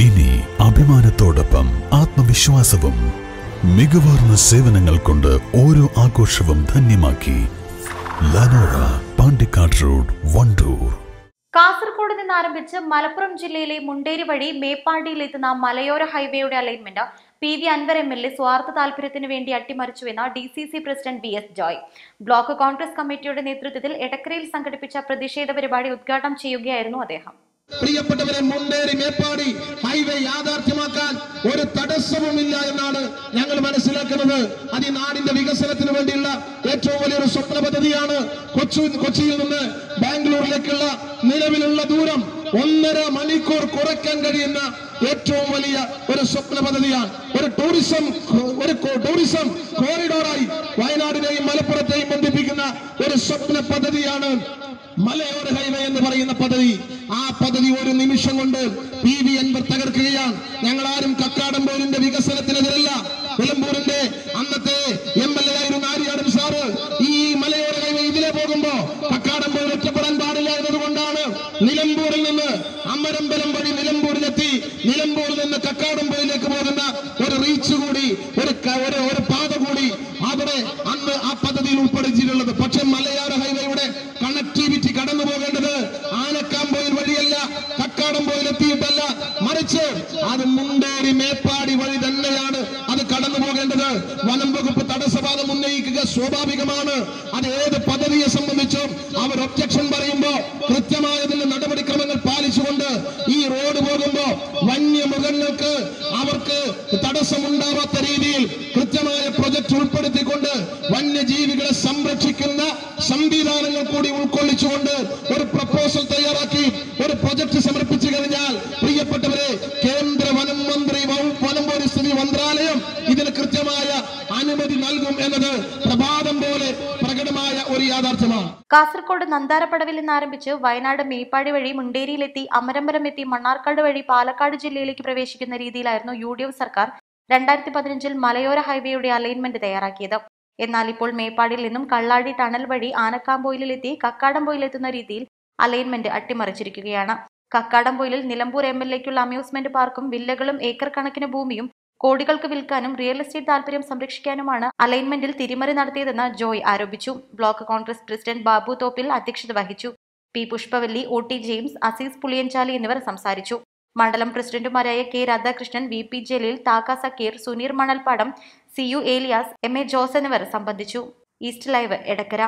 ഇനി അഭിമാനത്തോടൊപ്പം ആത്മവിശ്വാസവും മികവാർന്ന സേവനങ്ങൾ കൊണ്ട് ഓരോ ആഘോഷവും ധന്യമാക്കി. ലനോറ, പാണ്ടിക്കാട് റോഡ്, വണ്ടൂർ. കാസർഗോഡ് നിന്ന് ആരംഭിച്ച് മലപ്പുറം ജില്ലയിലെ മുണ്ടേരി വഴി മേപ്പാടിയിലെത്തുന്ന മലയോര ഹൈവേയുടെ അലൈൻമെന്റ് PV അൻവർ MLA സ്വാർത്ഥ താൽപര്യത്തിന് വേണ്ടി അട്ടിമറിച്ചുവെന്ന DCC president VS Joy. Block Congress കമ്മിറ്റിയുടെ നേതൃത്വത്തിൽ എടക്കരയിൽ സംഘടിപ്പിച്ച പ്രതിഷേധ പരിപാടി ഉദ്ഘാടനം ചെയ്യുകയായിരുന്നു അദ്ദേഹം. പ്രിയപ്പെട്ടവരെ, മുണ്ടേരി മേപ്പാടി ഹൈവേ യാഥാർത്ഥ്യമാക്കാൻ ഒരു തടസ്സവുമില്ല എന്നാണ് ഞങ്ങൾ മനസ്സിലാക്കുന്നത്. അത് ഈ നാടിന്റെ വികസനത്തിന് വേണ്ടിയുള്ള ഏറ്റവും വലിയൊരു സ്വപ്ന പദ്ധതിയാണ്. കൊച്ചിയിൽ നിന്ന് ബാംഗ്ലൂരിലേക്കുള്ള നിലവിലുള്ള ദൂരം 1.5 മണിക്കൂർ കുറയ്ക്കാൻ കഴിയുന്ന ഏറ്റവും വലിയ ഒരു സ്വപ്ന പദ്ധതിയാണ്. ഒരു ടൂറിസം കോറിഡോറായി വയനാടിനെയും മലപ്പുറത്തെയും ബന്ധിപ്പിക്കുന്ന ഒരു സ്വപ്ന പദ്ധതിയാണ് മലയോര ഹൈവേ എന്ന് പറയുന്ന പദ്ധതി. ആ പദ്ധതി ഒരു നിമിഷം കൊണ്ട് PV അൻവർ തകർക്കുകയാണ്. ഞങ്ങൾ ആരും കക്കാടംപൊയിലിന്റെ വികസനത്തിനെതിരല്ല. നിലമ്പൂരിന്റെ അന്നത്തെ MLA ആയിരുന്ന ആര്യാടൻ സാറ് ഈ മലയോര ഹൈവേ ഇതിലെ പോകുമ്പോ കക്കാടംപൊയിൽ ഒറ്റപ്പെടാൻ പാടില്ല എന്നതുകൊണ്ടാണ് നിലമ്പൂരിൽ നിന്ന് അമരമ്പലം വഴി നിലമ്പൂരിലെത്തി നിലമ്പൂരിൽ നിന്ന് കക്കാടംപൊയിലേക്ക് പോകുന്ന ഒരു റീച്ച് കൂടി ഒരു പാത കൂടി അവിടെ അന്ന് ആ പദ്ധതിയിൽ ഉൾപ്പെടുത്തിയിട്ടുള്ളത്. പക്ഷെ മലയോര ഹൈവേയുടെ കണക്ടിവിറ്റി കടന്നു പോകേണ്ടത് ആനക്കാംപൊയിൽ വഴിയല്ല, കക്കാടംപൊയിൽ എത്തിയിട്ടല്ല, മറിച്ച് അത് മുണ്ടേരി മേപ്പാടി വഴി തന്നെയാണ് അത് കടന്നു പോകേണ്ടത്. വനം വകുപ്പ് തടസ്സവാദം ഉന്നയിക്കുക സ്വാഭാവികമാണ്. അത് ഏത് പദ്ധതിയെ സംബന്ധിച്ചും അവർ ഒബ്ജക്ഷൻ പറയുമ്പോ കൃത്യമായതിന്റെ നടപടിക്രമങ്ങൾ പാലിച്ചുകൊണ്ട് ഈ റോഡ് പോകുമ്പോ വന്യമൃഗങ്ങൾക്ക് അവർക്ക് തടസ്സമുണ്ടാവാത്ത രീതിയിൽ കൃത്യമായ പ്രൊജക്ട് ഉൾപ്പെടുത്തിക്കൊണ്ട് വന്യജീവികളെ സംരക്ഷിക്കുന്ന സംവിധാനങ്ങൾ കൂടി ഉൾക്കൊള്ളിച്ചുകൊണ്ട് ഒരു പ്രപ്പോസൽ തയ്യാറാക്കി ഒരു പ്രൊജക്ട് സമർപ്പിച്ചു കഴിഞ്ഞാൽ പ്രിയപ്പെട്ടവരെ, കേന്ദ്ര വനം മന്ത്രി വനം പരിസ്ഥിതി മന്ത്രാലയം ഇതിന് കൃത്യമായ അനുമതി നൽകും എന്നത് പ്രഭാതം പോലെ പ്രകടമായ ഒരു യാഥാർത്ഥ്യമാണ്. കാസർഗോഡ് നന്താരപ്പടവിൽ നിന്ന് ആരംഭിച്ച് വയനാട് മേപ്പാടി വഴി മുണ്ടേരിയിലെത്തി അമരമ്പലം എത്തി മണ്ണാർക്കാട് വഴി പാലക്കാട് ജില്ലയിലേക്ക് പ്രവേശിക്കുന്ന രീതിയിലായിരുന്നു UDF സർക്കാർ 2015 മലയോര ഹൈവേയുടെ അലൈൻമെന്റ് തയ്യാറാക്കിയത്. എന്നാൽ ഇപ്പോൾ മേപ്പാടിയിൽ നിന്നും കള്ളാടി ടണൽ വഴി ആനക്കാംപൊയിലെത്തി കക്കാടംപൊയിലെത്തുന്ന രീതിയിൽ അലൈൻമെന്റ് അട്ടിമറിച്ചിരിക്കുകയാണ്. കക്കാടംപൊയിലിൽ നിലമ്പൂർ MLAക്കുള്ള അമ്യൂസ്മെന്റ് പാർക്കും വില്ലകളും ഏക്കർ കണക്കിന് ഭൂമിയും കോടികൾക്ക് വിൽക്കാനും റിയൽ എസ്റ്റേറ്റ് താൽപര്യം സംരക്ഷിക്കാനുമാണ് അലൈൻമെന്റിൽ തിരിമറി നടത്തിയതെന്ന് ജോയ് ആരോപിച്ചു. ബ്ലോക്ക് കോൺഗ്രസ് പ്രസിഡന്റ് ബാബു തോപ്പിൽ അധ്യക്ഷത വഹിച്ചു. P പുഷ്പവല്ലി, OT ജെയിംസ്, അസീസ് പുളിയഞ്ചാലി എന്നിവർ സംസാരിച്ചു. മണ്ഡലം പ്രസിഡന്റുമാരായ K Radhakrishnan, VP Jaleel, താക്ക Zakir, Suneer Manalppadam, CU Elias, MA Jose എന്നിവർ സംബന്ധിച്ചു. East live, Edakkara.